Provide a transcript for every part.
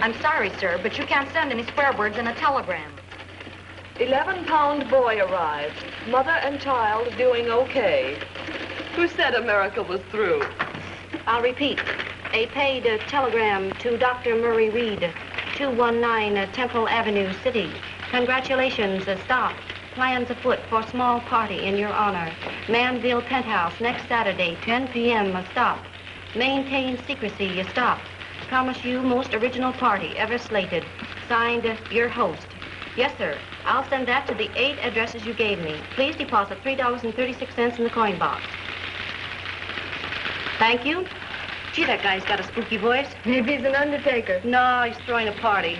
I'm sorry, sir, but you can't send any swear words in a telegram. 11-pound boy arrived. Mother and child doing okay. Who said America was through? I'll repeat. A paid telegram to Dr. Murray Reed, 219 Temple Avenue, City. Congratulations, stop. Plans afoot for small party in your honor. Manville Penthouse, next Saturday, 10 p.m., stop. Maintain secrecy, stop. Promise you most original party ever slated. Signed, your host. Yes, sir. I'll send that to the 8 addresses you gave me. Please deposit $3.36 in the coin box. Thank you. Gee, that guy's got a spooky voice. Maybe he's an undertaker. No, he's throwing a party.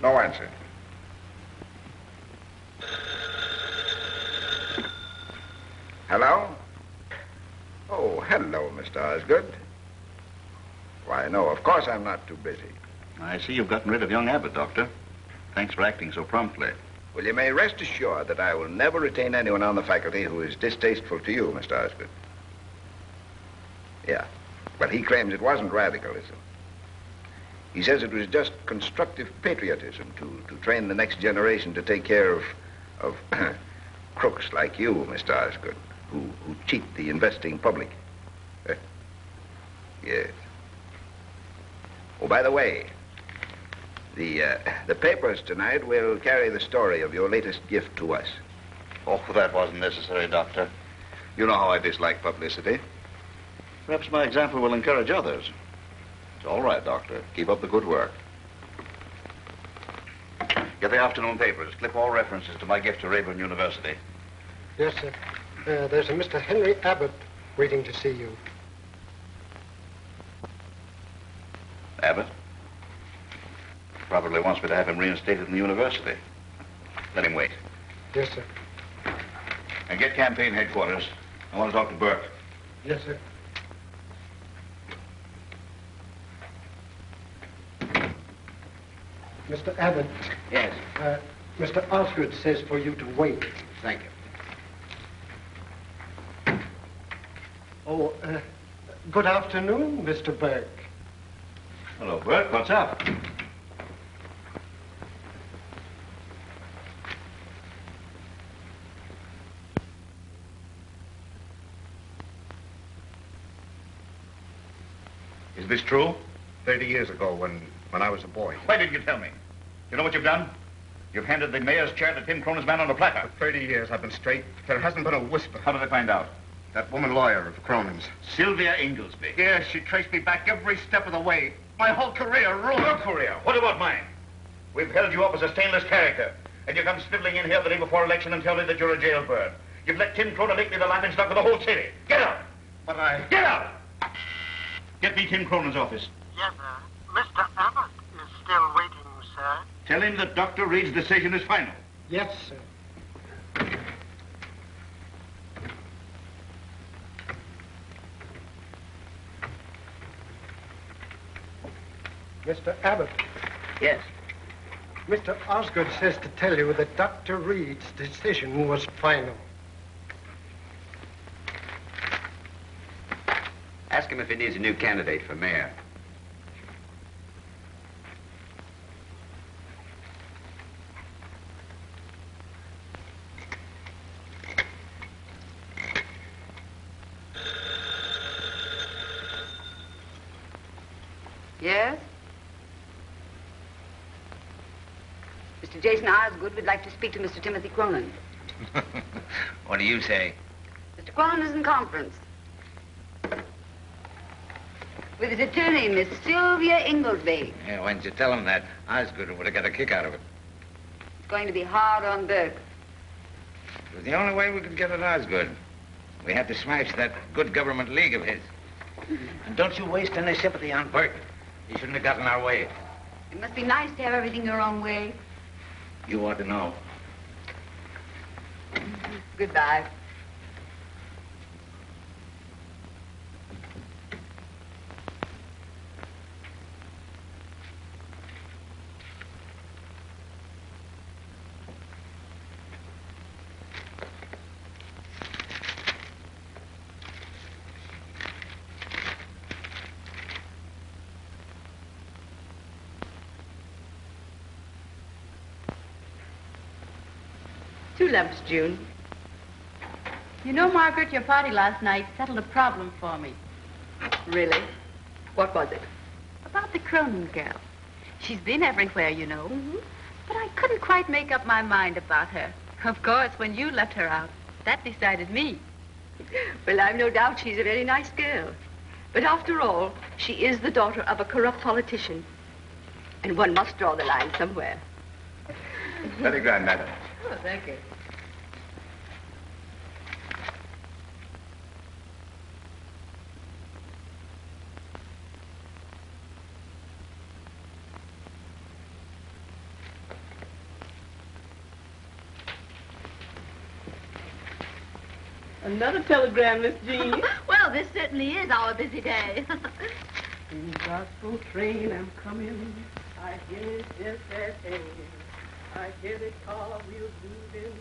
No answer. Hello? Oh, hello, Mr. Osgood. Why, no, of course I'm not too busy. I see you've gotten rid of young Abbott, Doctor. Thanks for acting so promptly. Well, you may rest assured that I will never retain anyone on the faculty who is distasteful to you, Mr. Osgood. Yeah, but he claims it wasn't radicalism. He says it was just constructive patriotism to train the next generation to take care of crooks like you, Mr. Osgood, who cheat the investing public. Yes. Oh, by the way, the papers tonight will carry the story of your latest gift to us. Oh, that wasn't necessary, Doctor. You know how I dislike publicity. Perhaps my example will encourage others. It's all right, Doctor. Keep up the good work. Get the afternoon papers. Clip all references to my gift to Rayburn University. Yes, sir. There's a Mr. Henry Abbott waiting to see you. Abbott? Probably wants me to have him reinstated in the university. Let him wait. Yes, sir. And get campaign headquarters. I want to talk to Burke. Yes, sir. Mr. Abbott. Yes. Mr. Osgood says for you to wait. Thank you. Oh, good afternoon, Mr. Burke. Hello, Burke. What's up? Is this true? 30 years ago, when I was a boy. Why didn't you tell me? You know what you've done? You've handed the mayor's chair to Tim Cronin's man on a platter. For 30 years, I've been straight. There hasn't been a whisper. How did they find out? That woman lawyer of Cronin's. Sylvia Inglesby. Yes, she traced me back every step of the way. My whole career ruined. Your career? What about mine? We've held you up as a stainless character, and you come sniveling in here the day before election and tell me that you're a jailbird. You've let Tim Cronin make me the laughingstock of the whole city. Get out! But I... Get out! Get me Tim Cronin's office. Yes, sir. Mr. Abbott is still waiting, sir. Tell him that Dr. Reed's decision is final. Yes, sir. Mr. Abbott. Yes. Mr. Osgood says to tell you that Dr. Reed's decision was final. Ask him if he needs a new candidate for mayor. Yes? Mr. Jason Osgood would like to speak to Mr. Timothy Cronin. What do you say? Mr. Cronin is in conference with his attorney, Miss Sylvia Inglesby. Yeah, why didn't you tell him that? Osgood would have got a kick out of it. It's going to be hard on Burke. It was the only way we could get at Osgood. We had to smash that good government league of his. And don't you waste any sympathy on Bert. He shouldn't have gotten our way. It must be nice to have everything your own way. You ought to know. Goodbye. Two lumps, June. You know, Margaret, your party last night settled a problem for me. Really? What was it? About the Cronin girl. She's been everywhere, you know. But I couldn't quite make up my mind about her. Of course, when you left her out, that decided me. Well, I've no doubt she's a very nice girl. But after all, she is the daughter of a corrupt politician. And one must draw the line somewhere. Very grand, madam. Oh, thank you. Another telegram, Miss Jean. Well, this certainly is our busy day. In gospel train I'm coming, I hear it just as hey. I hear the car wheels moving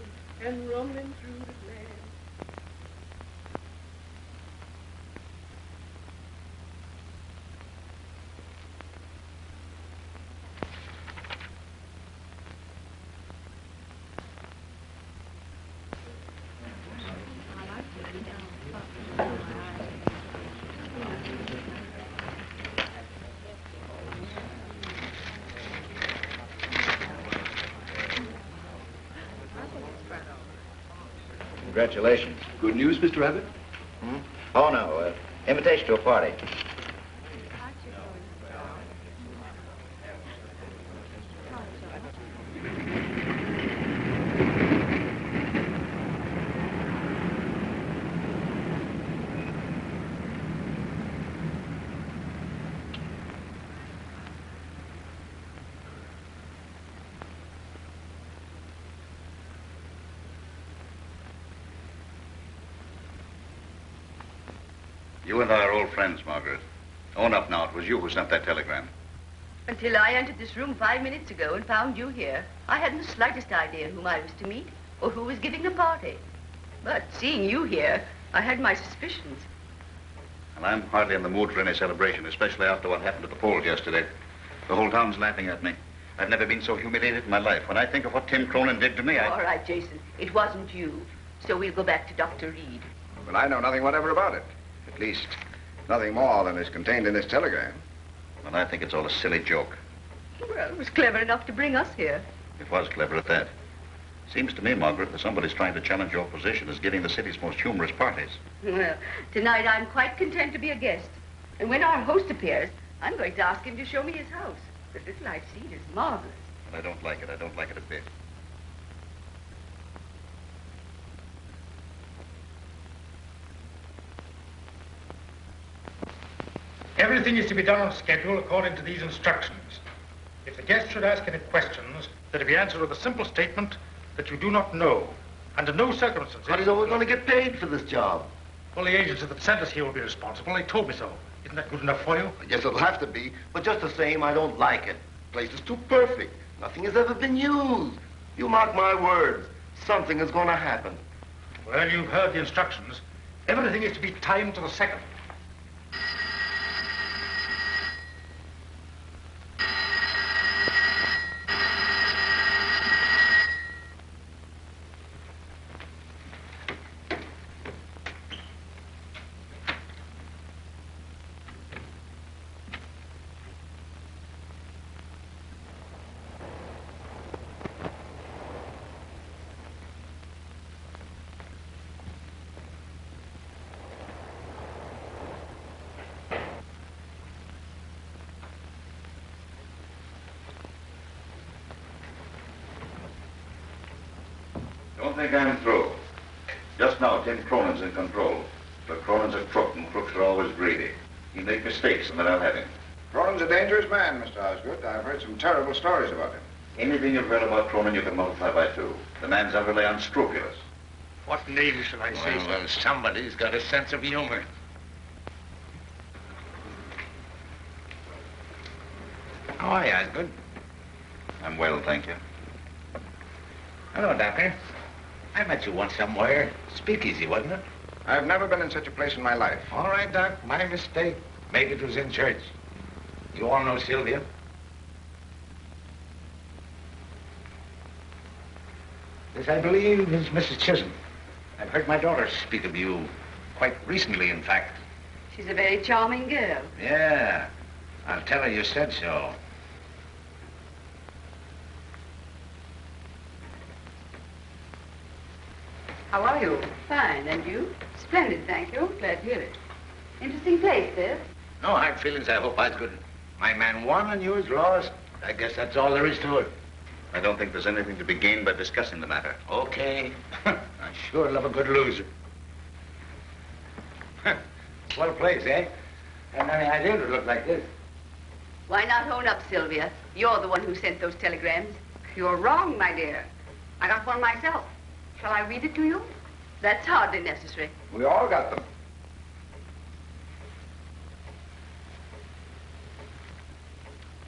and rumbling through the land. Congratulations. Good news, Mr. Abbott? Oh, no. Invitation to a party. You and I are old friends, Margaret. Own up now. It was you who sent that telegram. Until I entered this room 5 minutes ago and found you here, I hadn't the slightest idea whom I was to meet or who was giving the party. But seeing you here, I had my suspicions. And I'm hardly in the mood for any celebration, especially after what happened at the polls yesterday. The whole town's laughing at me. I've never been so humiliated in my life. When I think of what Tim Cronin did to me, All right, Jason. It wasn't you. So we'll go back to Dr. Reed. But I know nothing whatever about it. At least, nothing more than is contained in this telegram. Well, I think it's all a silly joke. Well, it was clever enough to bring us here. It was clever at that. Seems to me, Margaret, that somebody's trying to challenge your position as giving the city's most humorous parties. Well, tonight I'm quite content to be a guest. And when our host appears, I'm going to ask him to show me his house. The little I've seen is marvelous. But I don't like it. I don't like it a bit. Everything is to be done on schedule according to these instructions. If the guest should ask any questions, they're to be answered with a simple statement that you do not know, under no circumstances. How do you know we're going to get paid for this job? Well, the agency that sent us here will be responsible. They told me so. Isn't that good enough for you? Yes, it'll have to be, but just the same, I don't like it. The place is too perfect. Nothing has ever been used. You mark my words, something is going to happen. Well, you've heard the instructions. Everything is to be timed to the second. Don't think I'm through. Just now, Tim Cronin's in control. But Cronin's a crook, and crooks are always greedy. He'll make mistakes, and then I'll have him. Cronin's a dangerous man, Mr. Osgood. I've heard some terrible stories about him. Anything you've read about Cronin, you can multiply by 2. The man's utterly unscrupulous. What name shall I say, Well, somebody's got a sense of humor. How are you, Osgood? I'm well, thank you. Hello, Doctor. I met you once somewhere. Speakeasy, wasn't it? I've never been in such a place in my life. All right, Doc. My mistake. Maybe it was in church. You all know Sylvia? This, I believe, is Mrs. Chisholm. I've heard my daughter speak of you quite recently, in fact. She's a very charming girl. Yeah. I'll tell her you said so. How are you? Fine. And you? Splendid, thank you. Glad to hear it. Interesting place, this. No hard feelings, I hope, Osgood. My man won and yours lost. I guess that's all there is to it. I don't think there's anything to be gained by discussing the matter. Okay. I sure love a good loser. Swell place, eh? Hadn't any idea it would look like this. Why not own up, Sylvia? You're the one who sent those telegrams. You're wrong, my dear. I got one myself. Shall I read it to you? That's hardly necessary. We all got them.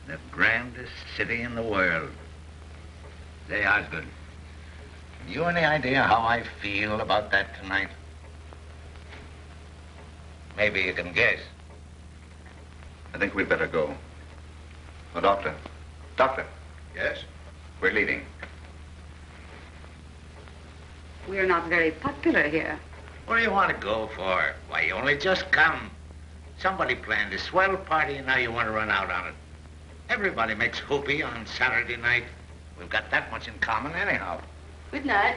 The grandest city in the world. Say, Osgood, you any idea how I feel about that tonight? Maybe you can guess. I think we'd better go. Oh, Doctor. Doctor. Yes? We're leaving. We're not very popular here. What do you want to go for? Why, you only just come. Somebody planned a swell party and now you want to run out on it. Everybody makes whoopee on Saturday night. We've got that much in common anyhow. Good night.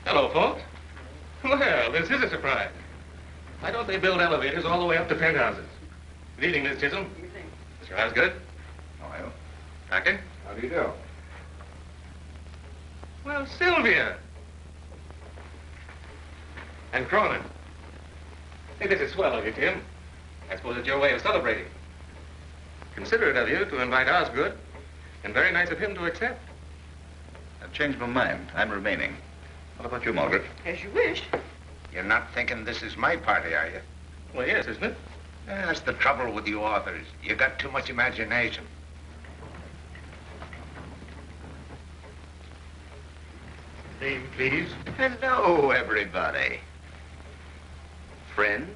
Hello, folks. Well, this is a surprise. Why don't they build elevators all the way up to penthouses? Good evening, Miss Chisholm. Good evening. Mr. Osgood. How are you? Doctor. How do you do? Well, Sylvia. And Cronin. Hey, this is swell of you, Tim. I suppose it's your way of celebrating. Considerate of you to invite Osgood, and very nice of him to accept. I've changed my mind. I'm remaining. What about you, Margaret? As you wish. You're not thinking this is my party, are you? Well, yes, isn't it? Yeah, that's the trouble with you authors. You got too much imagination. Name, please. Hello, everybody. Friends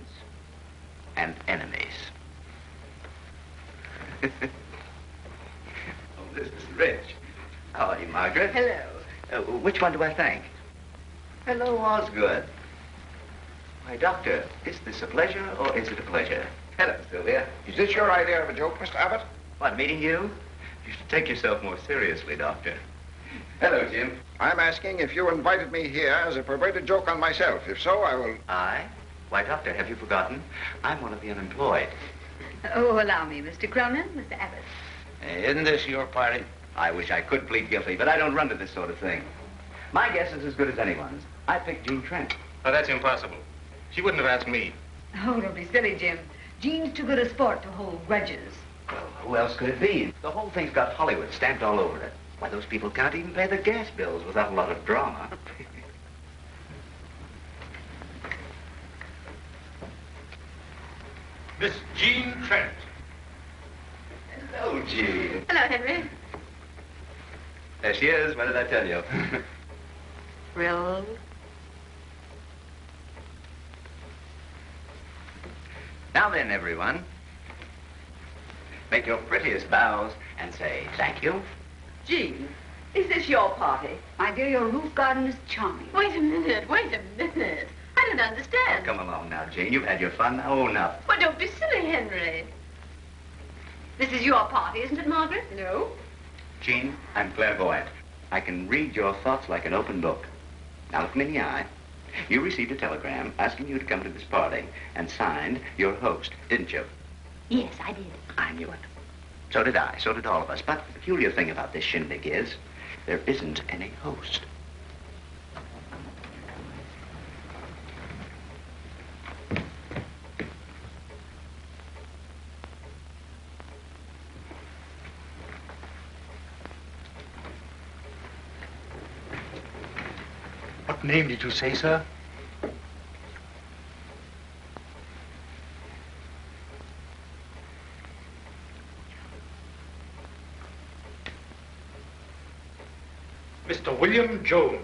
and enemies. Oh, this is rich. How are you, Margaret? Hello. Which one do I thank? Hello, Osgood. Why, Doctor, is this a pleasure or is it a pleasure? Hello, Sylvia. Is this your idea of a joke, Mr. Abbott? What, meeting you? You should take yourself more seriously, Doctor. Hello, Jim. I'm asking if you invited me here as a perverted joke on myself. If so, I will... I? Why, Doctor, have you forgotten? I'm one of the unemployed. Oh, allow me, Mr. Cronin, Mr. Abbott. Isn't this your party? I wish I could plead guilty, but I don't run to this sort of thing. My guess is as good as anyone's. I picked Jean Trent. Oh, that's impossible. She wouldn't have asked me. Oh, don't be silly, Jim. Jean's too good a sport to hold grudges. Well, who else could it be? The whole thing's got Hollywood stamped all over it. Why, those people can't even pay their gas bills without a lot of drama. Miss Jean Trent. Hello, Jean. Hello, Henry. There she is. What did I tell you? Thrilled. Now then, everyone. Make your prettiest bows and say thank you. Jean, is this your party? My dear, your roof garden is charming. Wait a minute. I don't understand. Come along now, Jane. You've had your fun. Now own up. Well, don't be silly, Henry. This is your party, isn't it, Margaret? No. Jean, I'm clairvoyant. I can read your thoughts like an open book. Now look me in the eye. You received a telegram asking you to come to this party and signed your host, didn't you? Yes, I did. I knew it. So did I. So did all of us. But the peculiar thing about this shindig is there isn't any host. What name did you say, sir? Mr. William Jones.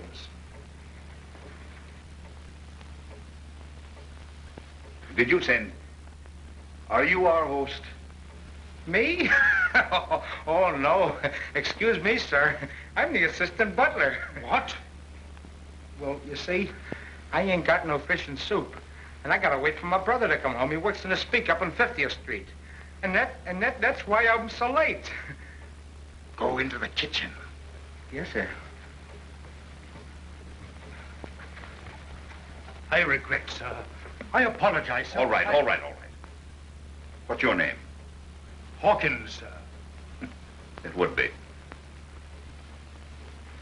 Did you send? Are you our host? Me? Oh, no. Excuse me, sir. I'm the assistant butler. What? Well, you see, I ain't got no fish and soup. And I gotta wait for my brother to come home. He works in a speak up on 50th Street. And that's why I'm so late. Go into the kitchen. Yes, sir. I regret, sir. I apologize, sir. All right. What's your name? Hawkins, sir. It would be.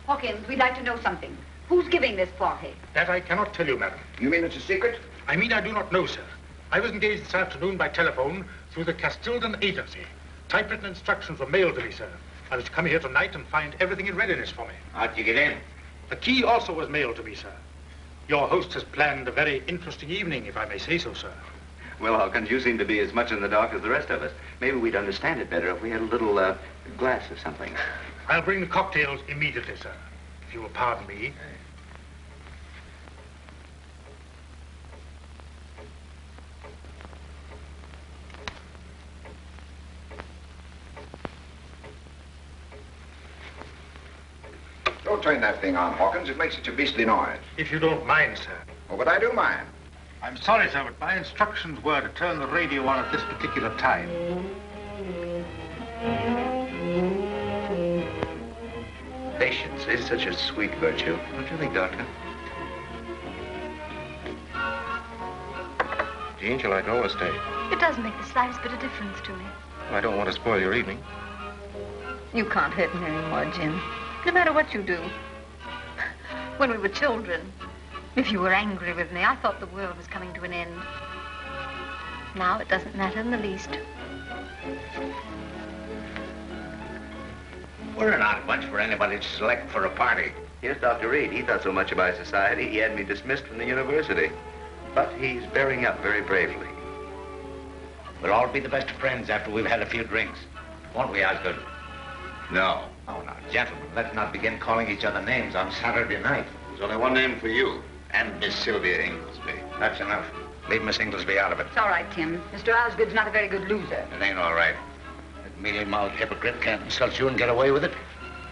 Hawkins, we'd like to know something. Who's giving this party? That I cannot tell you, madam. You mean it's a secret? I mean I do not know, sir. I was engaged this afternoon by telephone through the Castildan agency. Typewritten instructions were mailed to me, sir. I was to come here tonight and find everything in readiness for me. How'd you get in? The key also was mailed to me, sir. Your host has planned a very interesting evening, if I may say so, sir. Well, Hawkins, you seem to be as much in the dark as the rest of us. Maybe we'd understand it better if we had a little glass of something. I'll bring the cocktails immediately, sir. If you will pardon me. Don't turn that thing on, Hawkins. It makes such a beastly noise. If you don't mind, sir. Oh, but I do mind. I'm sorry, sir, but my instructions were to turn the radio on at this particular time. Patience is such a sweet virtue. Don't you think, Doctor? Jean, shall I go or stay? It doesn't make the slightest bit of difference to me. I don't want to spoil your evening. You can't hurt me anymore, Jim. No matter what you do. When we were children, if you were angry with me, I thought the world was coming to an end. Now it doesn't matter in the least. We're an odd bunch for anybody to select for a party. Here's Dr. Reed. He thought so much about society, he had me dismissed from the university. But he's bearing up very bravely. We'll all be the best of friends after we've had a few drinks. Won't we, Osgood? No. Oh, now, gentlemen, let's not begin calling each other names on Saturday night. There's only one name for you, and Miss Sylvia Inglesby. That's enough. Leave Miss Inglesby out of it. It's all right, Tim. Mr. Osgood's not a very good loser. It ain't all right. That mealy-mouthed hypocrite can't insult you and get away with it.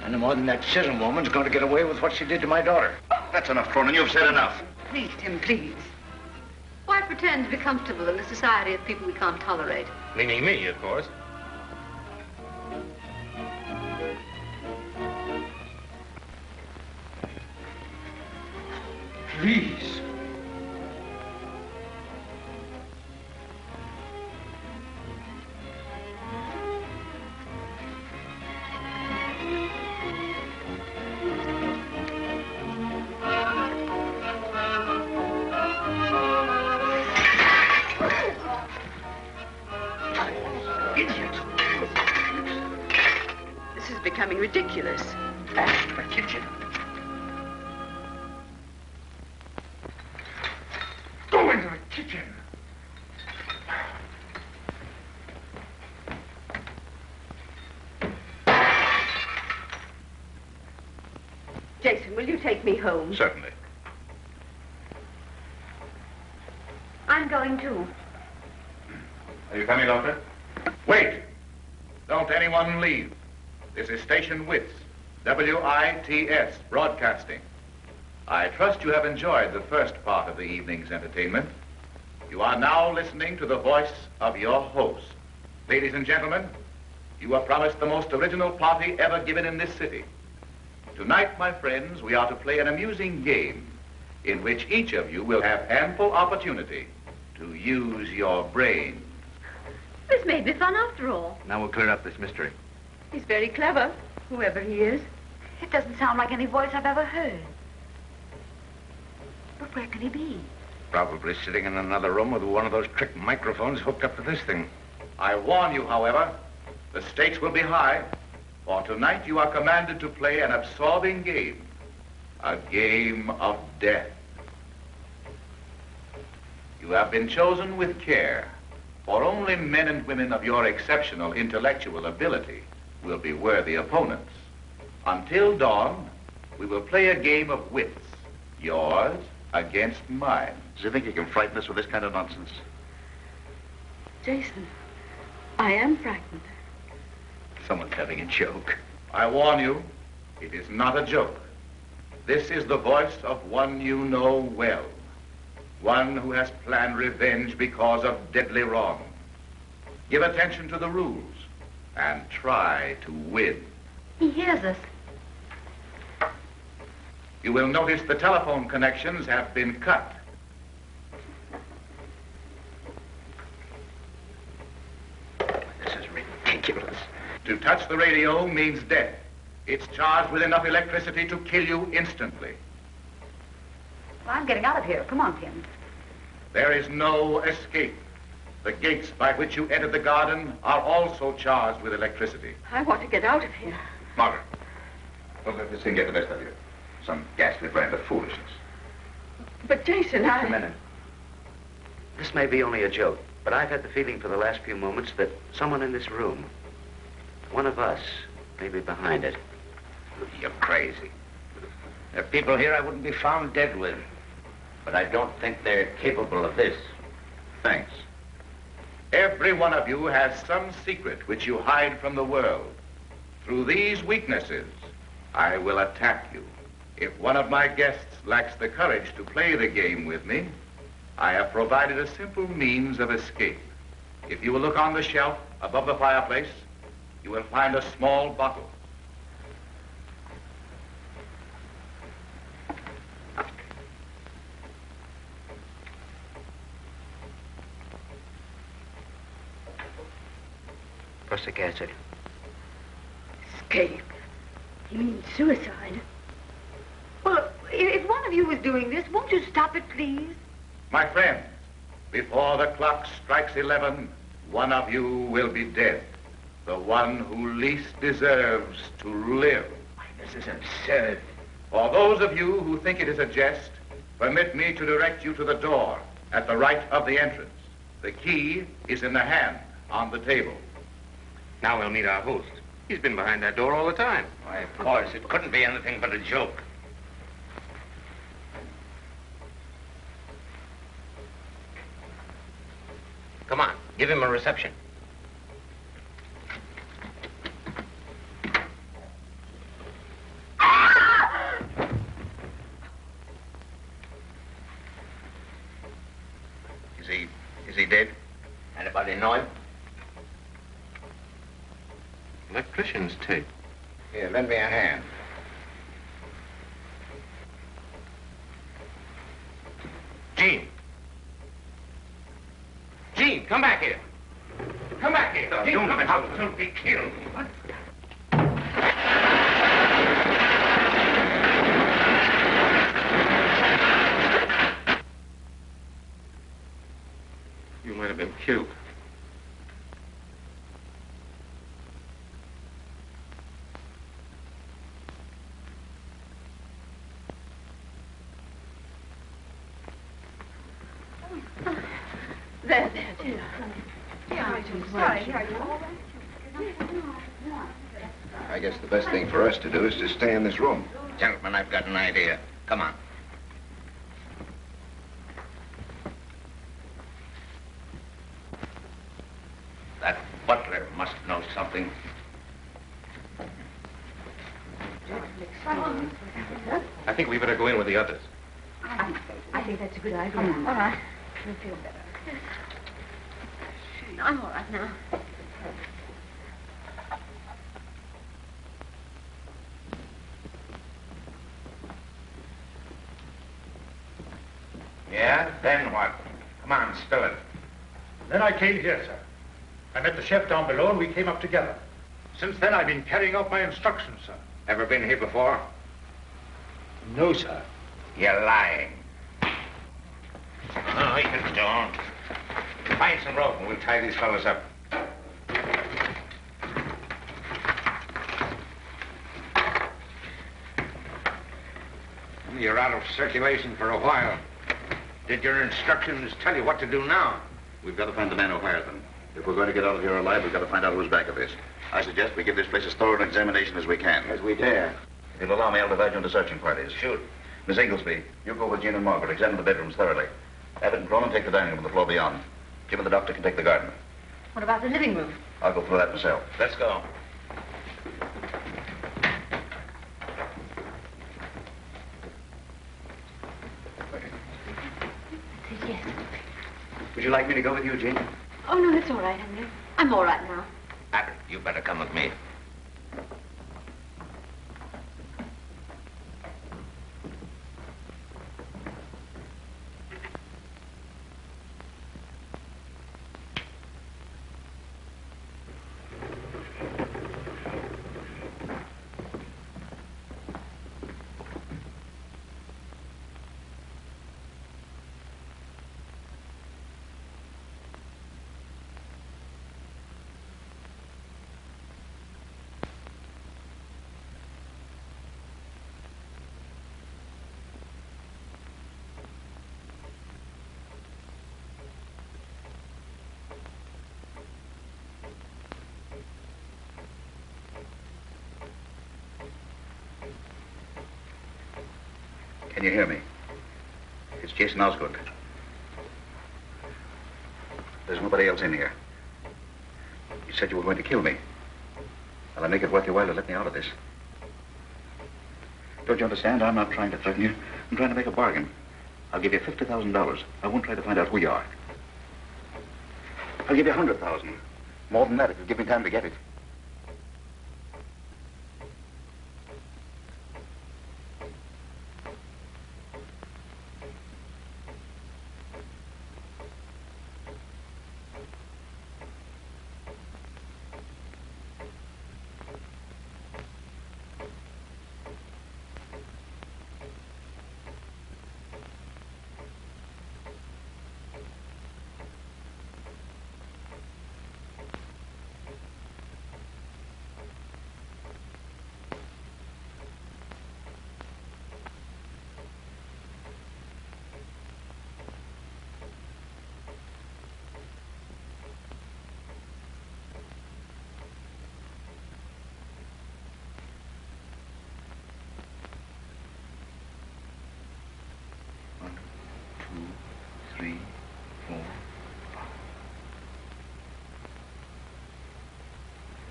Any more than that Chisholm woman's going to get away with what she did to my daughter. That's enough, Cronin. You've said enough. Please, Tim, please. Why pretend to be comfortable in the society of people we can't tolerate? Meaning me, of course. Please. This is becoming ridiculous. The kitchen. Go into the kitchen. Jason, will you take me home? Certainly. I'm going too. Are you coming, Doctor? Wait! Don't anyone leave. This is Station WITS, WITS, broadcasting. I trust you have enjoyed the first part of the evening's entertainment. You are now listening to the voice of your host. Ladies and gentlemen, you are promised the most original party ever given in this city. Tonight, my friends, we are to play an amusing game in which each of you will have ample opportunity to use your brain. This may be fun after all. Now we'll clear up this mystery. He's very clever, whoever he is. It doesn't sound like any voice I've ever heard. But where can he be? Probably sitting in another room with one of those trick microphones hooked up to this thing. I warn you, however, the stakes will be high, for tonight you are commanded to play an absorbing game, a game of death. You have been chosen with care, for only men and women of your exceptional intellectual ability will be worthy opponents. Until dawn, we will play a game of wits, yours against mine. Does he think he can frighten us with this kind of nonsense? Jason, I am frightened. Someone's having a joke. I warn you, it is not a joke. This is the voice of one you know well. One who has planned revenge because of deadly wrong. Give attention to the rules and try to win. He hears us. You will notice the telephone connections have been cut. This is ridiculous. To touch the radio means death. It's charged with enough electricity to kill you instantly. Well, I'm getting out of here. Come on, Tim. There is no escape. The gates by which you entered the garden are also charged with electricity. I want to get out of here. Margaret, don't let this thing get the best of you. Some ghastly brand of foolishness. But, Jason, Just a minute. This may be only a joke, but I've had the feeling for the last few moments that someone in this room, one of us, may be behind it. You're crazy. There are people here I wouldn't be found dead with. But I don't think they're capable of this. Thanks. Every one of you has some secret which you hide from the world. Through these weaknesses, I will attack you. If one of my guests lacks the courage to play the game with me, I have provided a simple means of escape. If you will look on the shelf above the fireplace, you will find a small bottle. Prussic acid. Escape? You mean suicide? Well, if one of you is doing this, won't you stop it, please? My friends, before the clock strikes 11, one of you will be dead. The one who least deserves to live. This is absurd. For those of you who think it is a jest, permit me to direct you to the door at the right of the entrance. The key is in the hand on the table. Now we'll meet our host. He's been behind that door all the time. Why, of course, it couldn't be anything but a joke. Come on, give him a reception. Is he dead? Anybody know him? Electrician's tape. Here, lend me a hand. Gene! Gene, come back here. Come back here. Gene, come back. Don't be killed. What? You might have been killed. There, dear. I guess the best thing for us to do is to stay in this room. Gentlemen, I've got an idea. Come on. That butler must know something. I think we better go in with the others. I think that's a good idea. All right. You'll feel better. I'm all right now. Yeah? Then what? Come on, spill it. Then I came here, sir. I met the chef down below and we came up together. Since then, I've been carrying out my instructions, sir. Ever been here before? No, sir. You're lying. No, you don't. Find some rope and we'll tie these fellas up. You're out of circulation for a while. Did your instructions tell you what to do now? We've got to find the man who hired them. If we're going to get out of here alive, we've got to find out who's back of this. I suggest we give this place as thorough an examination as we can. As we dare. If you'll allow me, I'll divide you into searching parties. Shoot. Miss Inglesby, you go with Jean and Margaret. Examine the bedrooms thoroughly. Abbott and Cronin take the dining room and the floor beyond. Jim and the doctor can take the garden. What about the living room? I'll go through that myself. Let's go. Yes. Would you like me to go with you, Jean? Oh, no, it's all right, Henry. I'm all right now. Abbott, you better come with me. Can you hear me? It's Jason Osgood. There's nobody else in here. You said you were going to kill me. Well, I make it worth your while to let me out of this. Don't you understand? I'm not trying to threaten you. I'm trying to make a bargain. I'll give you $50,000. I won't try to find out who you are. I'll give you $100,000. More than that if you give me time to get it.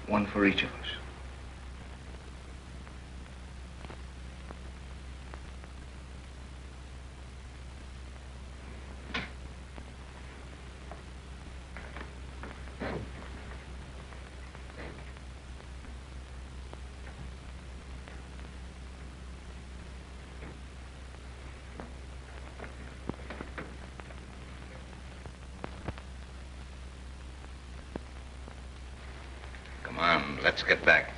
One for each of us. Come on, let's get back.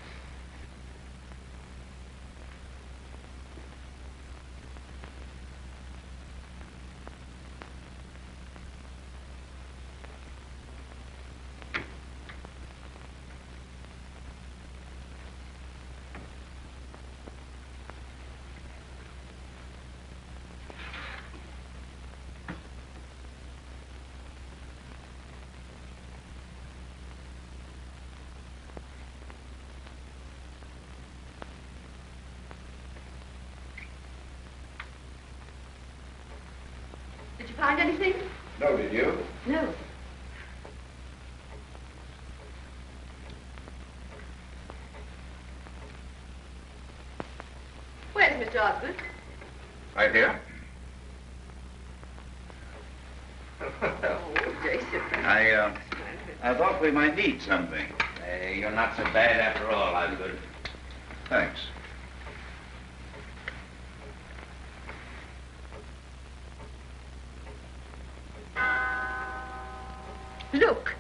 Did you find anything? No, did you? No. Where's Mr. Osgood? Right here. Oh, Jason. I thought we might need something. Hey, you're not so bad after all, Osgood. Thanks. Look,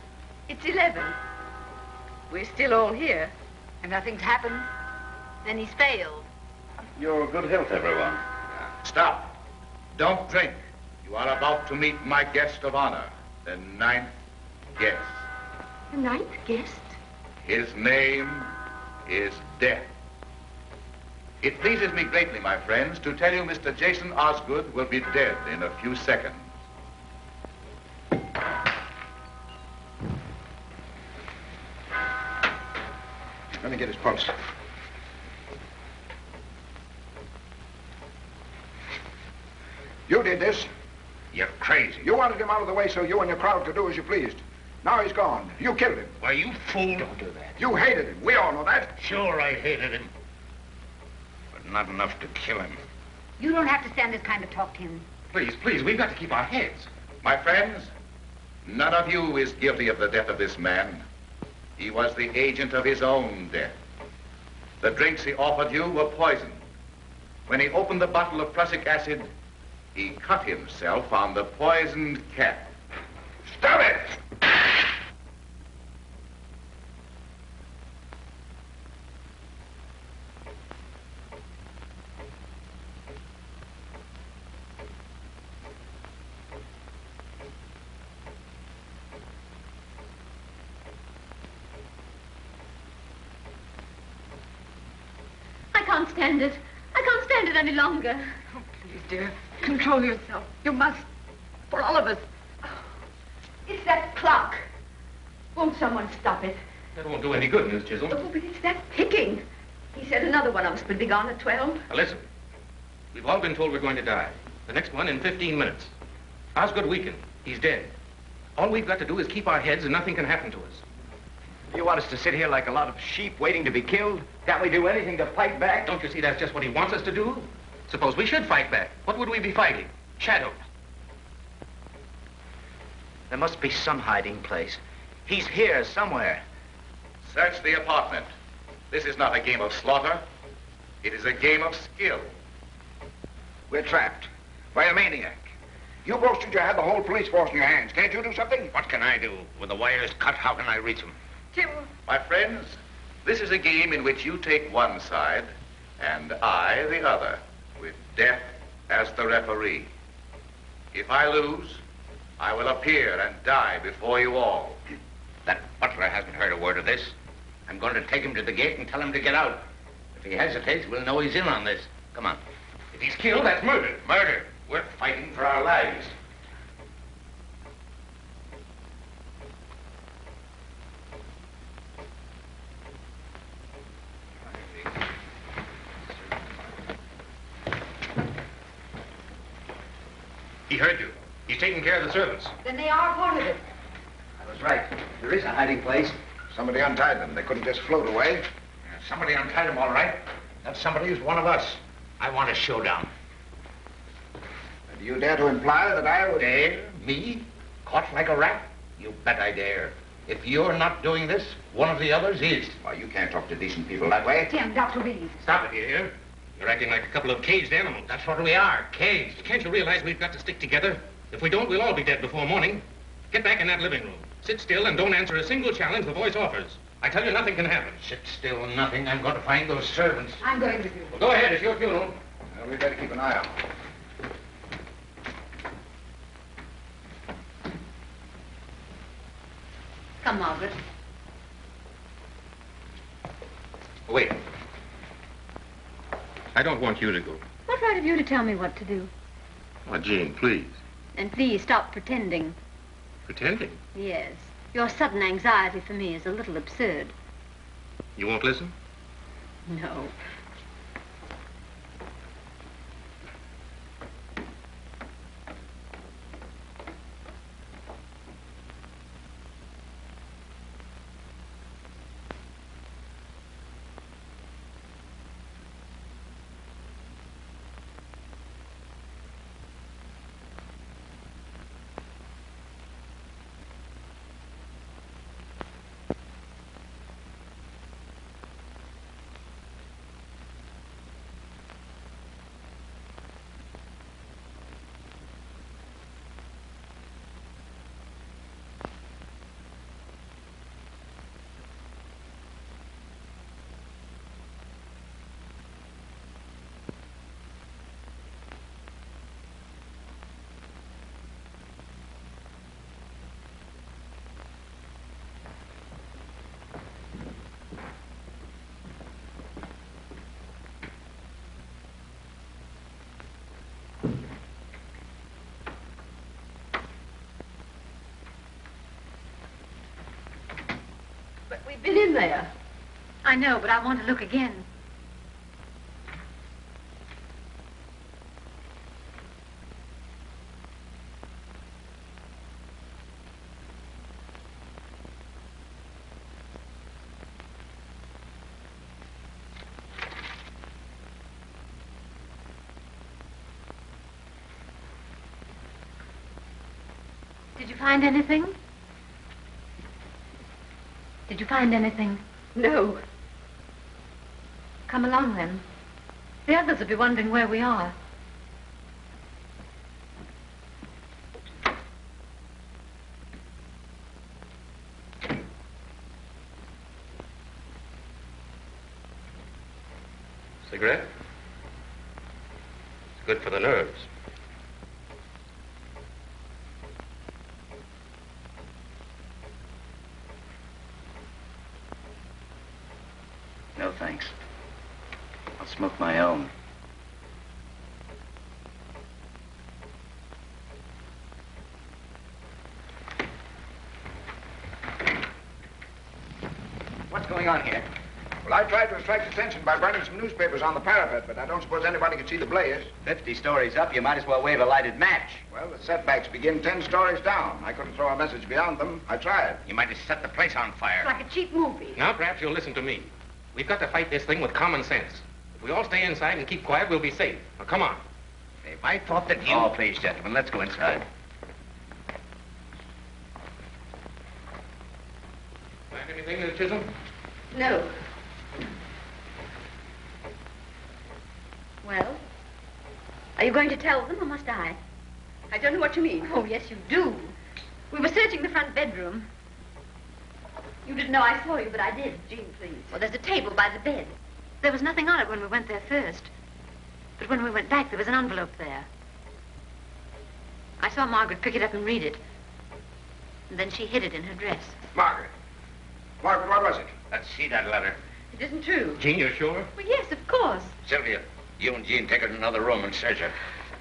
it's 11. We're still all here. And nothing's happened. Then he's failed. Your good health, everyone. Stop. Don't drink. You are about to meet my guest of honor, the 9th guest. The 9th guest? His name is Death. It pleases me greatly, my friends, to tell you Mr. Jason Osgood will be dead in a few seconds. Let me get his pulse. You did this. You're crazy. You wanted him out of the way so you and your crowd could do as you pleased. Now he's gone. You killed him. Why, you fool. Don't do that. You hated him. We all know that. Sure, I hated him. But not enough to kill him. You don't have to stand this kind of talk to him. Please, please, we've got to keep our heads. My friends, none of you is guilty of the death of this man. He was the agent of his own death. The drinks he offered you were poisoned. When he opened the bottle of prussic acid, he cut himself on the poisoned cap. Stop it! I can't stand it. I can't stand it any longer. Oh, please, dear. Control yourself. You must. For all of us. It's that clock. Won't someone stop it? That won't do any good, Miss Chisholm. Oh, but it's that ticking. He said another one of us would be gone at 12. Now, listen. We've all been told we're going to die. The next one in 15 minutes. Osgood weakened. He's dead. All we've got to do is keep our heads and nothing can happen to us. You want us to sit here like a lot of sheep waiting to be killed? Can't we do anything to fight back? Don't you see that's just what he wants us to do? Suppose we should fight back. What would we be fighting? Shadows. There must be some hiding place. He's here somewhere. Search the apartment. This is not a game of slaughter. It is a game of skill. We're trapped by a maniac. You boasted you had the whole police force in your hands. Can't you do something? What can I do? With the wires cut, how can I reach him? Tim. My friends, this is a game in which you take one side and I the other, with Death as the referee. If I lose, I will appear and die before you all. That butler hasn't heard a word of this. I'm going to take him to the gate and tell him to get out. If he hesitates, we'll know he's in on this. Come on. If he's killed, that's murder. Murder. We're fighting for our lives. He heard you. He's taking care of the servants. Then they are part of it. I was right. There is a hiding place. Somebody untied them. They couldn't just float away. Somebody untied him, all right. That somebody is one of us. I want a showdown. Do you dare to imply that I would... Dare? Me? Caught like a rat? You bet I dare. If you're not doing this, one of the others is. Why, you can't talk to decent people that way. Tim, Dr. Reed. Stop it, you hear? You're acting like a couple of caged animals. That's what we are, caged. Can't you realize we've got to stick together? If we don't, we'll all be dead before morning. Get back in that living room. Sit still and don't answer a single challenge the voice offers. I tell you, nothing can happen. Sit still, nothing. I'm going to find those servants. I'm going with you. Well, go ahead. It's your funeral. Well, we better keep an eye out. Come, Margaret. Wait. I don't want you to go. What right have you to tell me what to do? Oh, Jean, please. And please stop pretending. Pretending? Yes. Your sudden anxiety for me is a little absurd. You won't listen? No. We've been in there. I know, but I want to look again. Did you find anything? Did you find anything? No. Come along, then. The others will be wondering where we are. Cigarette? It's good for the nerves. No, thanks. I'll smoke my own. What's going on here? Well, I tried to attract attention by burning some newspapers on the parapet, but I don't suppose anybody could see the blaze. 50 stories up, you might as well wave a lighted match. Well, the setbacks begin 10 stories down. I couldn't throw a message beyond them. I tried. You might have set the place on fire. It's like a cheap movie. Now, perhaps you'll listen to me. We've got to fight this thing with common sense. If we all stay inside and keep quiet, we'll be safe. Now, come on. If I thought that you... Oh, please, gentlemen, let's go inside. Find anything, Miss Chisholm? No. Well, are you going to tell them, or must I? I don't know what you mean. Oh, yes, you do. We were searching the front bedroom. You didn't know I saw you, but I did. Jean, please. Well, there's a table by the bed. There was nothing on it when we went there first. But when we went back, there was an envelope there. I saw Margaret pick it up and read it. And then she hid it in her dress. Margaret. Margaret, what was it? Let's see that letter. It isn't true. Jean, you're sure? Well, yes, of course. Sylvia, you and Jean take her to another room and search her.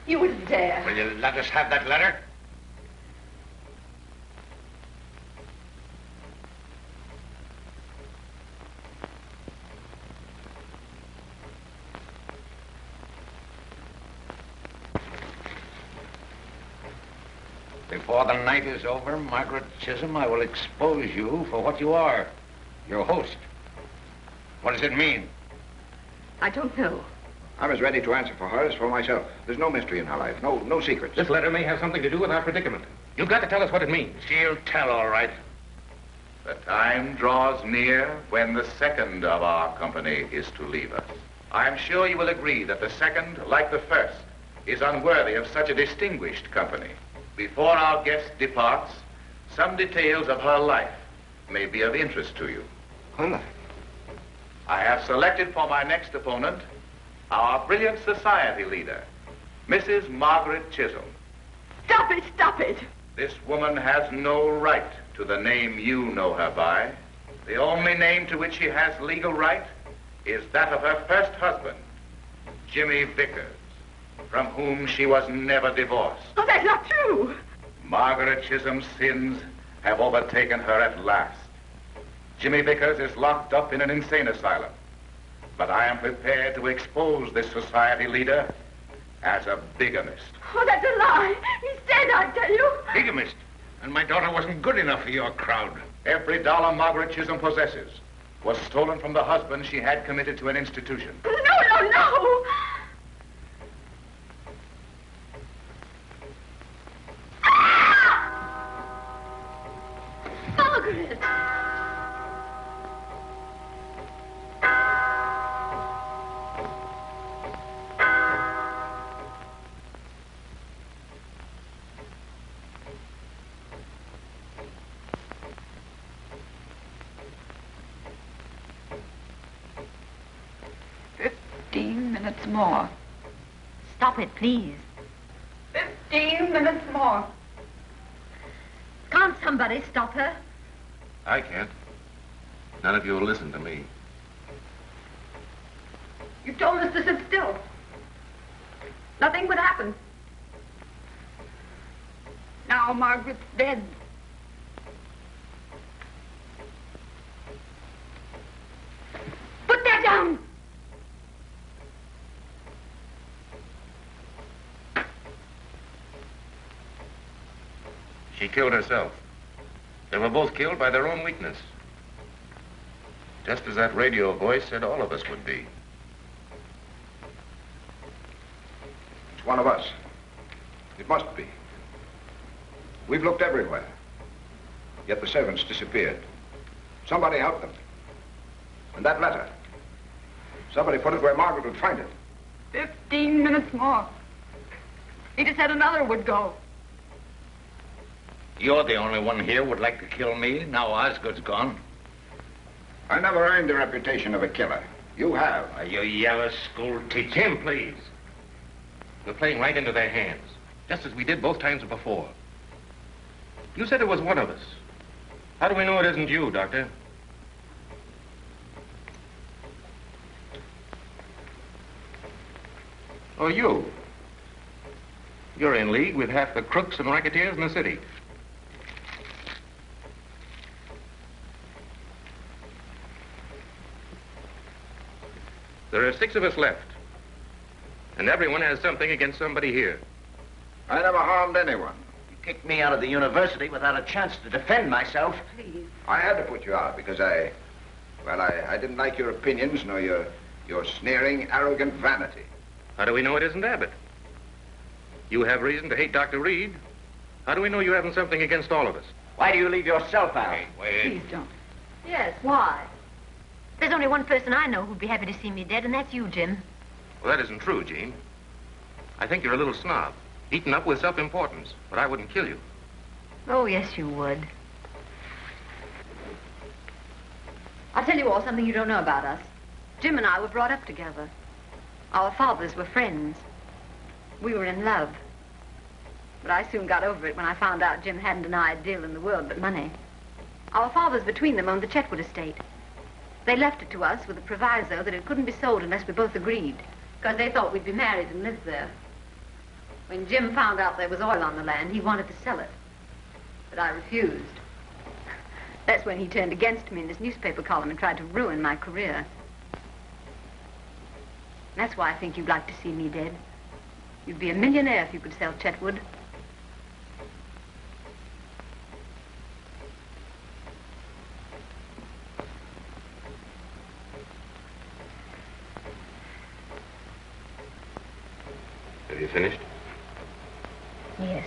You wouldn't dare. Will you let us have that letter? Before the night is over, Margaret Chisholm, I will expose you for what you are, your host. What does it mean? I don't know. I'm as ready to answer for her as for myself. There's no mystery in her life, no secrets. This letter may have something to do with our predicament. You've got to tell us what it means. She'll tell, all right. The time draws near when the second of our company is to leave us. I'm sure you will agree that the second, like the first, is unworthy of such a distinguished company. Before our guest departs, some details of her life may be of interest to you. I have selected for my next opponent our brilliant society leader, Mrs. Margaret Chisholm. Stop it, stop it. This woman has no right to the name you know her by. The only name to which she has legal right is that of her first husband, Jimmy Vickers, from whom she was never divorced. Oh, that's not true. Margaret Chisholm's sins have overtaken her at last. Jimmy Vickers is locked up in an insane asylum. But I am prepared to expose this society leader as a bigamist. Oh, that's a lie. He's dead, I tell you. Bigamist. And my daughter wasn't good enough for your crowd. Every dollar Margaret Chisholm possesses was stolen from the husband she had committed to an institution. No, no, no. Margaret! Minutes more. Stop it, please. 15 minutes more. Can't somebody stop her? I can't. None of you will listen to me. You told us to sit still. Nothing would happen. Now Margaret's dead. She killed herself. They were both killed by their own weakness. Just as that radio voice said all of us would be. It's one of us. It must be. We've looked everywhere. Yet the servants disappeared. Somebody helped them. And that letter. Somebody put it where Margaret would find it. 15 minutes more. He just said another would go. You're the only one here would like to kill me. Now Osgood's gone. I never earned the reputation of a killer. You have. You yellow school teacher. Jim, please. We're playing right into their hands, just as we did both times before. You said it was one of us. How do we know it isn't you, Doctor? Or you? You're in league with half the crooks and racketeers in the city. There are 6 of us left. And everyone has something against somebody here. I never harmed anyone. You kicked me out of the university without a chance to defend myself. Please. I had to put you out because I didn't like your opinions nor your sneering, arrogant vanity. How do we know it isn't Abbott? You have reason to hate Dr. Reed. How do we know you haven't something against all of us? Why do you leave yourself out? Wait. Please don't. Yes, why? There's only one person I know who'd be happy to see me dead, and that's you, Jim. Well, that isn't true, Jean. I think you're a little snob, eaten up with self-importance, but I wouldn't kill you. Oh, yes, you would. I'll tell you all something you don't know about us. Jim and I were brought up together. Our fathers were friends. We were in love. But I soon got over it when I found out Jim hadn't an ideal in the world but money. Our fathers between them owned the Chetwood estate. They left it to us with a proviso that it couldn't be sold unless we both agreed, because they thought we'd be married and live there. When Jim found out there was oil on the land, he wanted to sell it. But I refused. That's when he turned against me in this newspaper column and tried to ruin my career. That's why I think you'd like to see me dead. You'd be a millionaire if you could sell Chetwood. Have you finished? Yes.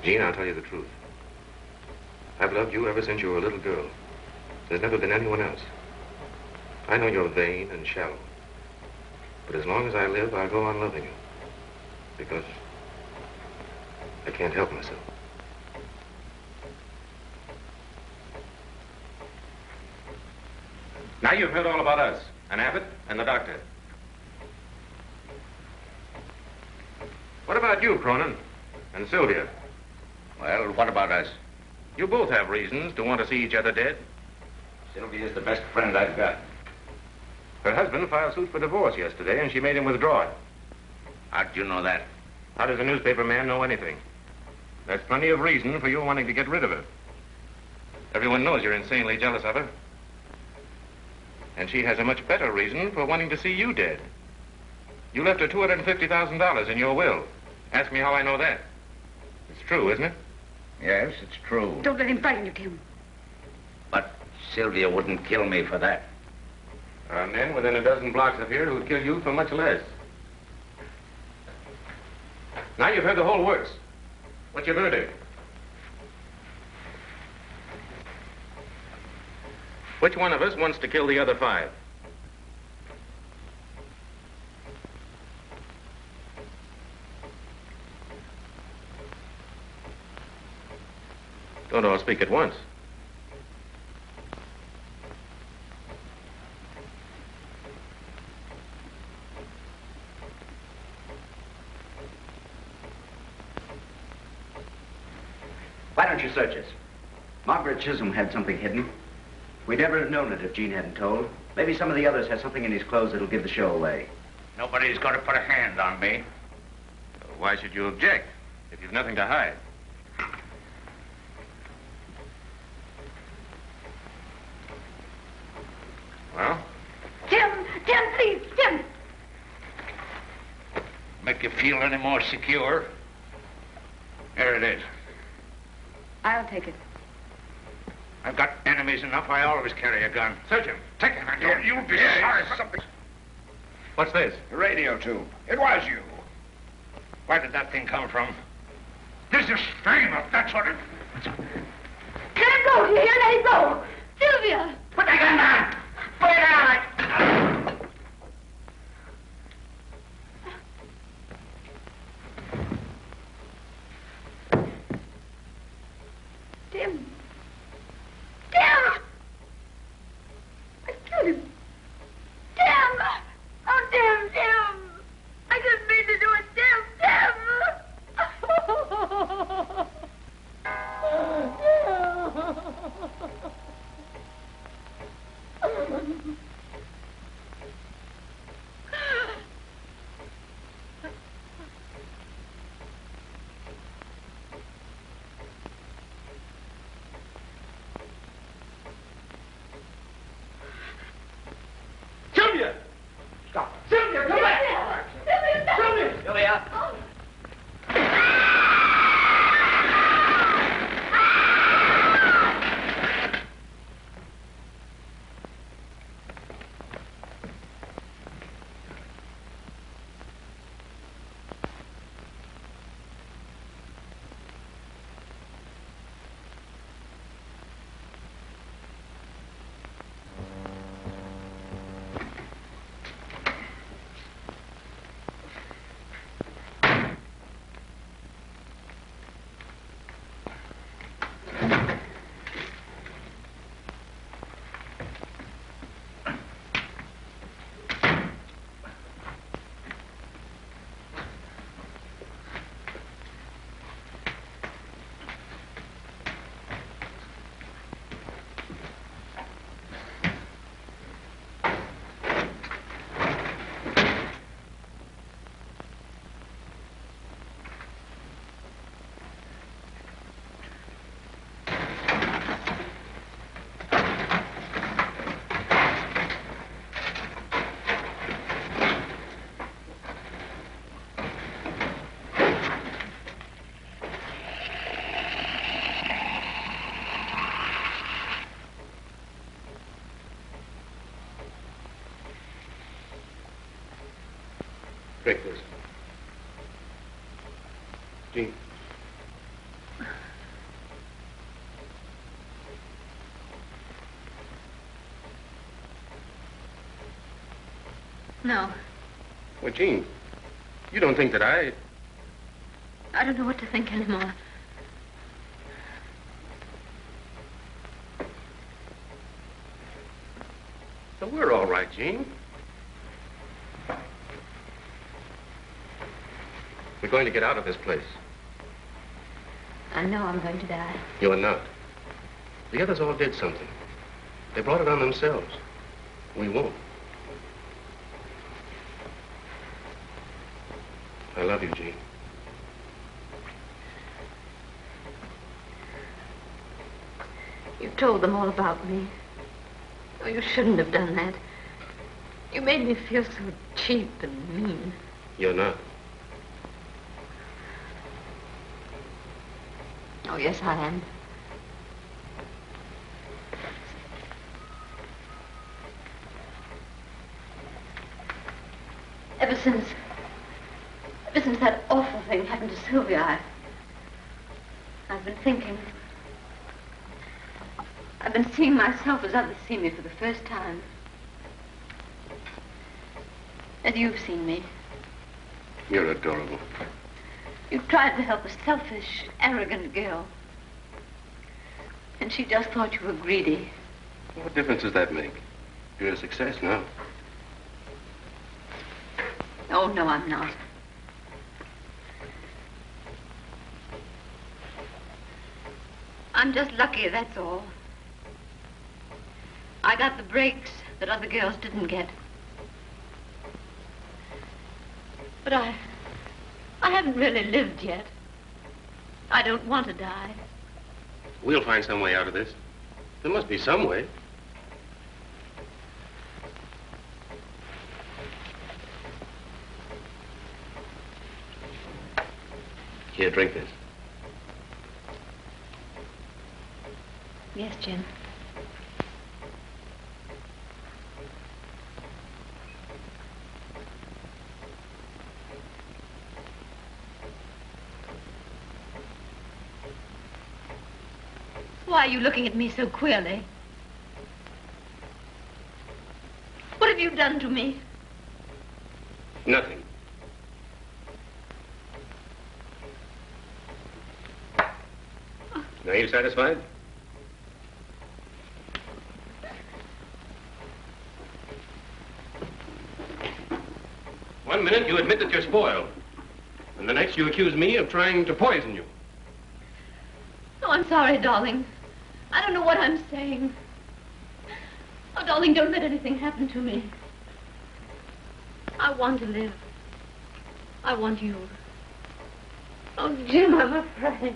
Jean, I'll tell you the truth. I've loved you ever since you were a little girl. There's never been anyone else. I know you're vain and shallow. But as long as I live, I'll go on loving you. Because I can't help myself. Now you've heard all about us, and Abbott, and the doctor. What about you, Cronin, and Sylvia? Well, what about us? You both have reasons to want to see each other dead. Sylvia's the best friend I've got. Her husband filed suit for divorce yesterday, and she made him withdraw it. How'd you know that? How does a newspaper man know anything? There's plenty of reason for you wanting to get rid of her. Everyone knows you're insanely jealous of her. And she has a much better reason for wanting to see you dead. You left her $250,000 in your will. Ask me how I know that. It's true, isn't it? Yes, it's true. Don't let him frighten you, Tim. But Sylvia wouldn't kill me for that. There are men within a dozen blocks of here who'd kill you for much less. Now you've heard the whole works. What's your verdict? Which one of us wants to kill the other 5? Don't all speak at once. Why don't you search us? Margaret Chisholm had something hidden. We'd never have known it if Gene hadn't told. Maybe some of the others have something in his clothes that'll give the show away. Nobody's going to put a hand on me. Why should you object if you've nothing to hide? Well? Tim, please, Tim. Make you feel any more secure? Here it is. I'll take it. I've got enemies enough. I always carry a gun. Search him. Take him. You'll be sorry for something. What's this? A radio tube. It was you. Where did that thing come from? This is Steinhoff, that's what it... Let him go, do you hear? Let him go. Sylvia! Put that gun down! Put it down! Tim! Tim! I killed him. Tim! Oh, Tim, Tim! I didn't mean to do it, Tim, Tim! Sylvia! Stop. Sylvia, come back! Sylvia! Sylvia! Drink this. Jean. No. Well, Jean, you don't think that I don't know what to think anymore. So we're all right, Jean. We're going to get out of this place. I know I'm going to die. You're not. The others all did something. They brought it on themselves. We won't. I love you, Jean. You told them all about me. Oh, you shouldn't have done that. You made me feel so cheap and mean. You're not. Oh, yes, I am. Ever since that awful thing happened to Sylvia, I've been thinking. I've been seeing myself as others see me for the first time. As you've seen me. You're adorable. You tried to help a selfish, arrogant girl. And she just thought you were greedy. What difference does that make? You're a success now. Oh, no, I'm not. I'm just lucky, that's all. I got the breaks that other girls didn't get. But I haven't really lived yet. I don't want to die. We'll find some way out of this. There must be some way. Here, drink this. Yes, Jim. Why are you looking at me so queerly? What have you done to me? Nothing. Now, are you satisfied? One minute you admit that you're spoiled, and the next you accuse me of trying to poison you. Oh, I'm sorry, darling. I don't know what I'm saying. Oh, darling, don't let anything happen to me. I want to live. I want you. Oh, Jim, I'm afraid.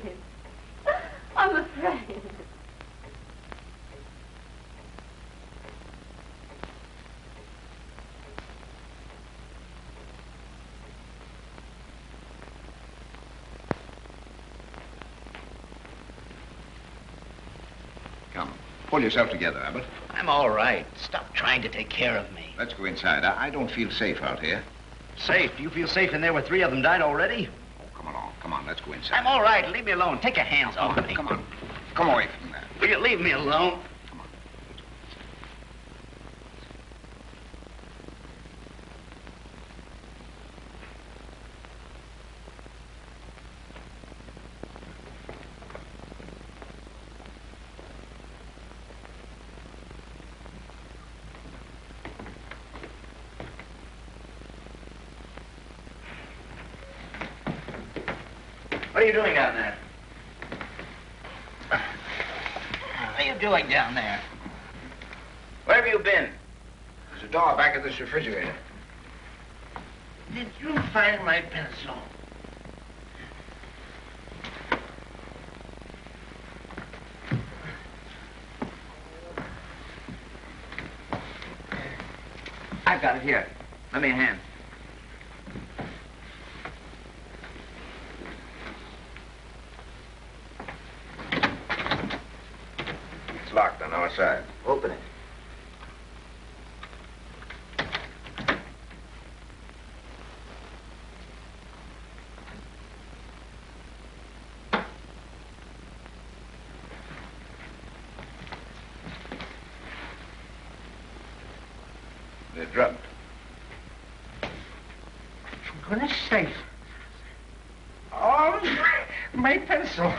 I'm afraid. Come, pull yourself together, Abbott. I'm all right. Stop trying to take care of me. Let's go inside. I don't feel safe out here. Safe? Do you feel safe in there where 3 of them died already? Oh, come along. Come on, let's go inside. I'm all right. Leave me alone. Take your hands off me. Come on. Come away from that. Will you leave me alone? What are you doing down there? What are you doing down there? Where have you been? There's a door back of this refrigerator. Did you find my pencil? I've got it here. Lend me a hand. It's locked on our side. Open it. They're drugged. For goodness sake. Oh, my pencil.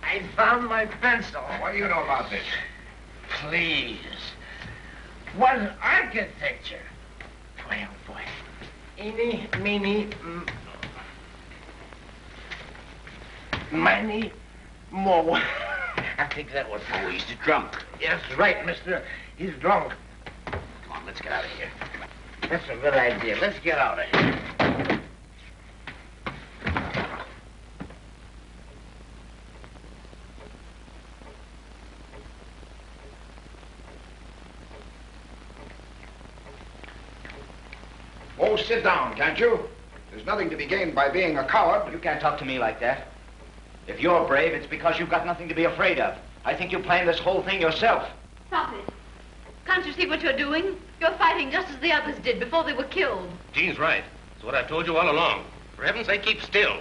I found my pencil. What do you know about this? Please. What architecture? Boy, oh boy. Eeny, meeny, miny, mo. I think that was... Oh, he's drunk. Yes, right, mister. He's drunk. Come on, let's get out of here. That's a good idea. Let's get out of here. Oh, sit down, can't you? There's nothing to be gained by being a coward. You can't talk to me like that. If you're brave, it's because you've got nothing to be afraid of. I think you planned this whole thing yourself. Stop it. Can't you see what you're doing? You're fighting just as the others did before they were killed. Jean's right. It's what I've told you all along. For heaven's sake, keep still.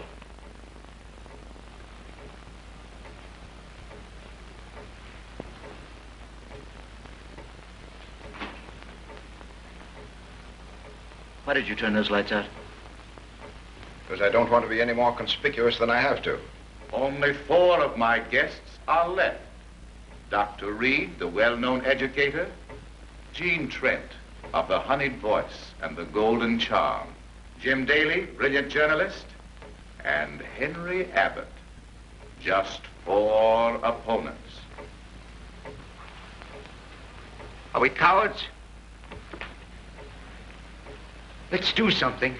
Why did you turn those lights out? Because I don't want to be any more conspicuous than I have to. Only 4 of my guests are left. Dr. Reed, the well-known educator, Jean Trent of the honeyed voice and the golden charm, Jim Daly, brilliant journalist, and Henry Abbott. Just 4 opponents. Are we cowards? Let's do something.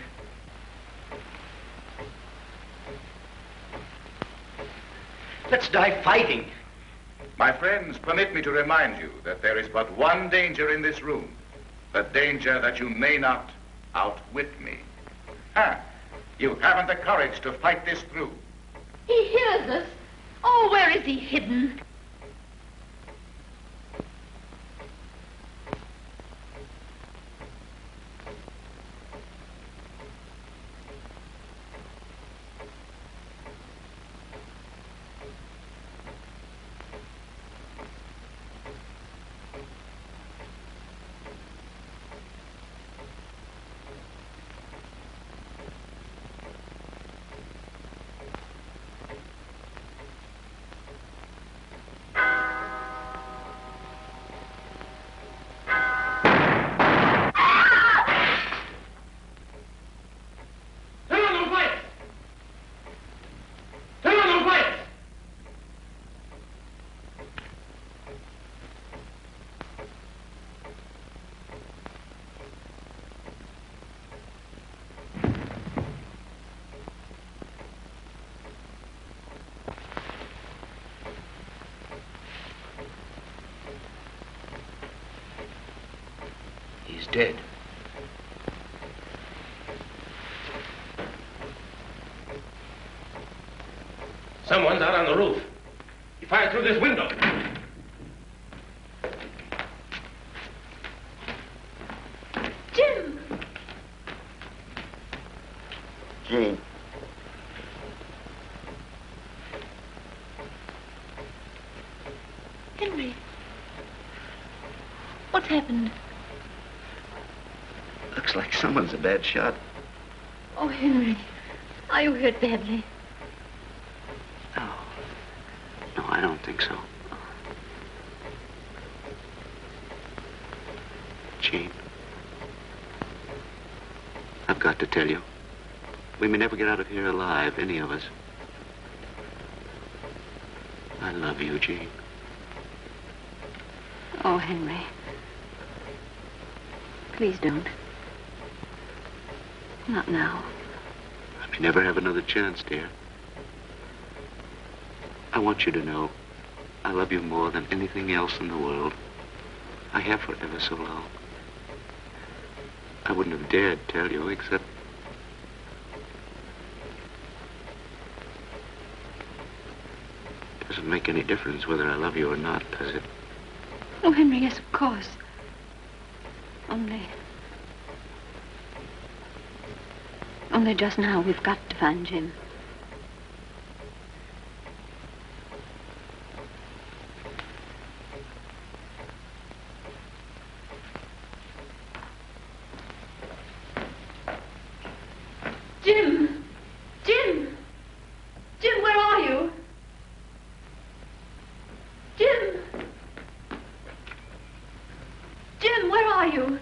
Let's die fighting. My friends, permit me to remind you that there is but one danger in this room. The danger that you may not outwit me. You haven't the courage to fight this through. He hears us. Oh, where is he hidden? He's dead. Someone's out on the roof. He fired through this window. Jim! Jean. Henry. What's happened? Looks like someone's a bad shot. Oh, Henry. Are you hurt badly? No, I don't think so. Jean, I've got to tell you, we may never get out of here alive, any of us. I love you, Jean. Oh, Henry. Please don't. Not now. I may never have another chance, dear. I want you to know I love you more than anything else in the world. I have for ever so long. I wouldn't have dared tell you, except... It doesn't make any difference whether I love you or not, does it? Oh, Henry, yes, of course. Only just now we've got to find Jim. Jim! Jim! Jim, where are you? Jim! Jim, where are you?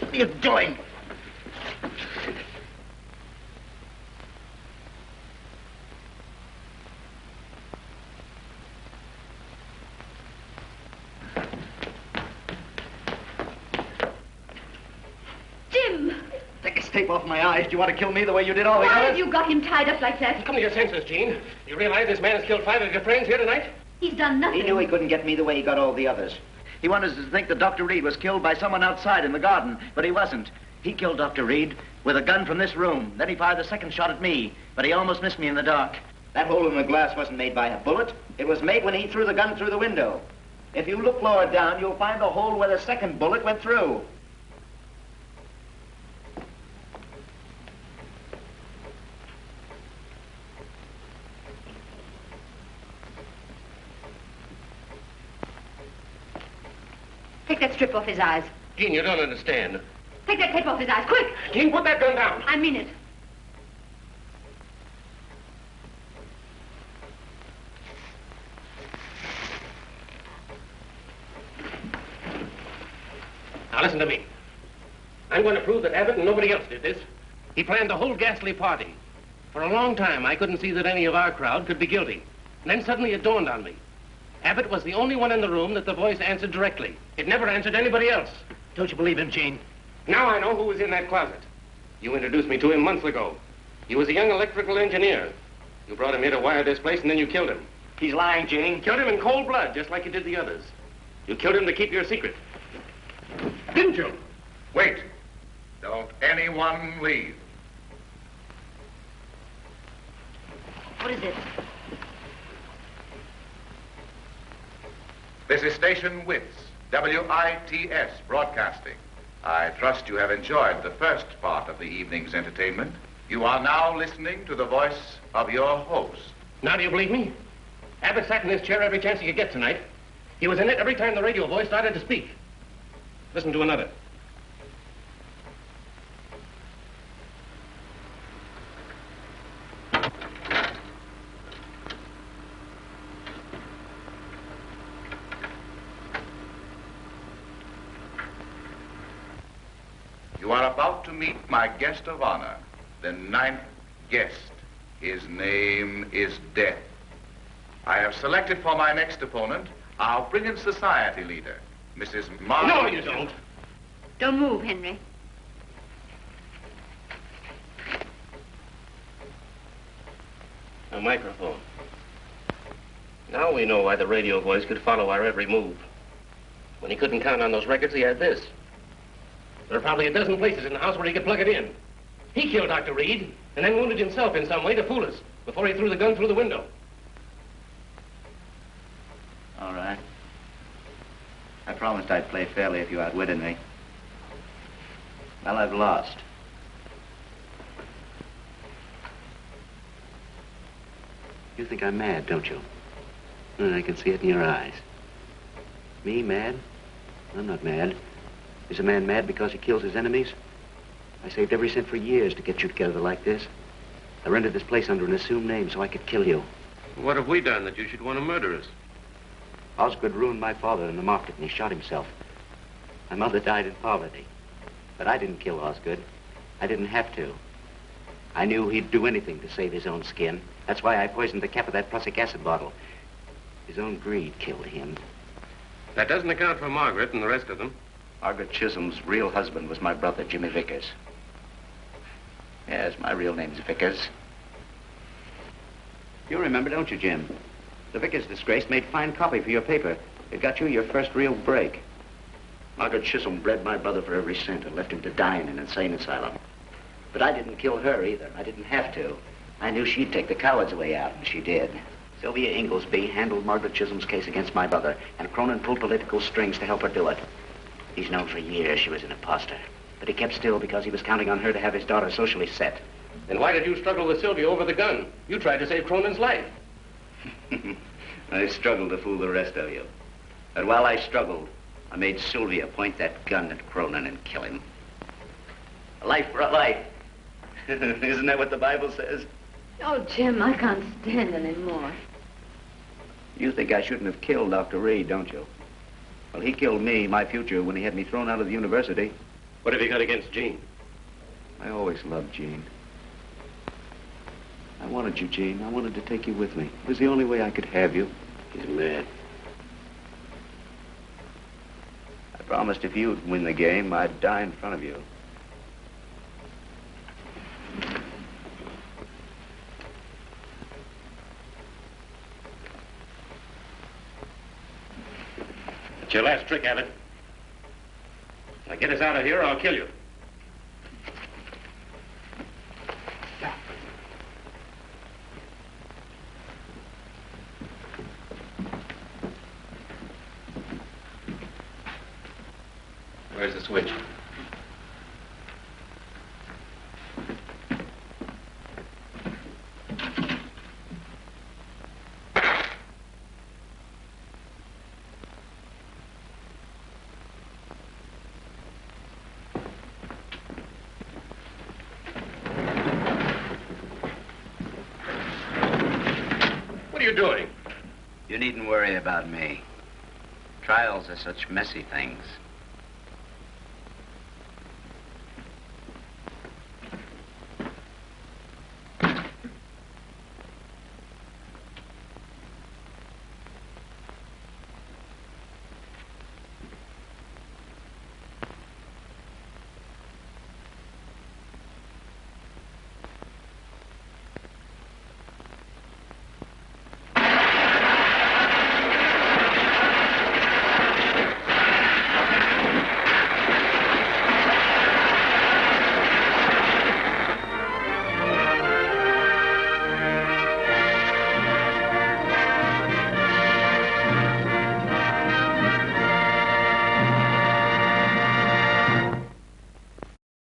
What are you doing? Jim! Take a tape off my eyes. Do you want to kill me the way you did all the Why others? have you got him tied up like that? Come to your senses, Jean. You realize this man has killed 5 of your friends here tonight? He's done nothing. He knew he couldn't get me the way he got all the others. He wanted us to think that Dr. Reed was killed by someone outside in the garden, but he wasn't. He killed Dr. Reed with a gun from this room. Then he fired the second shot at me, but he almost missed me in the dark. That hole in the glass wasn't made by a bullet. It was made when he threw the gun through the window. If you look lower down, you'll find the hole where the second bullet went through. Take that strip off his eyes. Jean, you don't understand. Take that tape off his eyes, quick! Jean, put that gun down. I mean it. Now listen to me. I'm going to prove that Abbott and nobody else did this. He planned the whole ghastly party. For a long time, I couldn't see that any of our crowd could be guilty. And then suddenly it dawned on me. Abbott was the only one in the room that the voice answered directly. It never answered anybody else. Don't you believe him, Gene? Now I know who was in that closet. You introduced me to him months ago. He was a young electrical engineer. You brought him here to wire this place, and then you killed him. He's lying, Gene. Killed him in cold blood, just like you did the others. You killed him to keep your secret. Didn't you? Wait. Don't anyone leave. What is it? This is Station Wits, WITS Broadcasting. I trust you have enjoyed the first part of the evening's entertainment. You are now listening to the voice of your host. Now do you believe me? Abbott sat in his chair every chance he could get tonight. He was in it every time the radio voice started to speak. Listen to another. You are about to meet my guest of honor, the 9th guest. His name is Death. I have selected for my next opponent our brilliant society leader, Mrs. No, you don't. Don't move, Henry. A microphone. Now we know why the radio voice could follow our every move. When he couldn't count on those records, he had this. There are probably a dozen places in the house where he could plug it in. He killed Dr. Reed and then wounded himself in some way to fool us before he threw the gun through the window. All right. I promised I'd play fairly if you outwitted me. Well, I've lost. You think I'm mad, don't you? I can see it in your eyes. Me, mad? I'm not mad. Is a man mad because he kills his enemies? I saved every cent for years to get you together like this. I rented this place under an assumed name so I could kill you. What have we done that you should want to murder us? Osgood ruined my father in the market and he shot himself. My mother died in poverty. But I didn't kill Osgood. I didn't have to. I knew he'd do anything to save his own skin. That's why I poisoned the cap of that prussic acid bottle. His own greed killed him. That doesn't account for Margaret and the rest of them. Margaret Chisholm's real husband was my brother, Jimmy Vickers. Yes, my real name's Vickers. You remember, don't you, Jim? The Vickers disgrace made fine copy for your paper. It got you your first real break. Margaret Chisholm bred my brother for every cent and left him to die in an insane asylum. But I didn't kill her either. I didn't have to. I knew she'd take the coward's way out, and she did. Sylvia Inglesby handled Margaret Chisholm's case against my brother, and Cronin pulled political strings to help her do it. He's known for years she was an imposter. But he kept still because he was counting on her to have his daughter socially set. Then why did you struggle with Sylvia over the gun? You tried to save Cronin's life. I struggled to fool the rest of you. But while I struggled, I made Sylvia point that gun at Cronin and kill him. A life for a life. Isn't that what the Bible says? Oh, Jim, I can't stand anymore. You think I shouldn't have killed Dr. Reed, don't you? Well, he killed me, my future, when he had me thrown out of the university. What have you got against Jean? I always loved Jean. I wanted you, Jean. I wanted to take you with me. It was the only way I could have you. He's mad. I promised if you'd win the game, I'd die in front of you. It's your last trick, Abbott. Now get us out of here or I'll kill you. Where's the switch? What are you doing? You needn't worry about me. Trials are such messy things.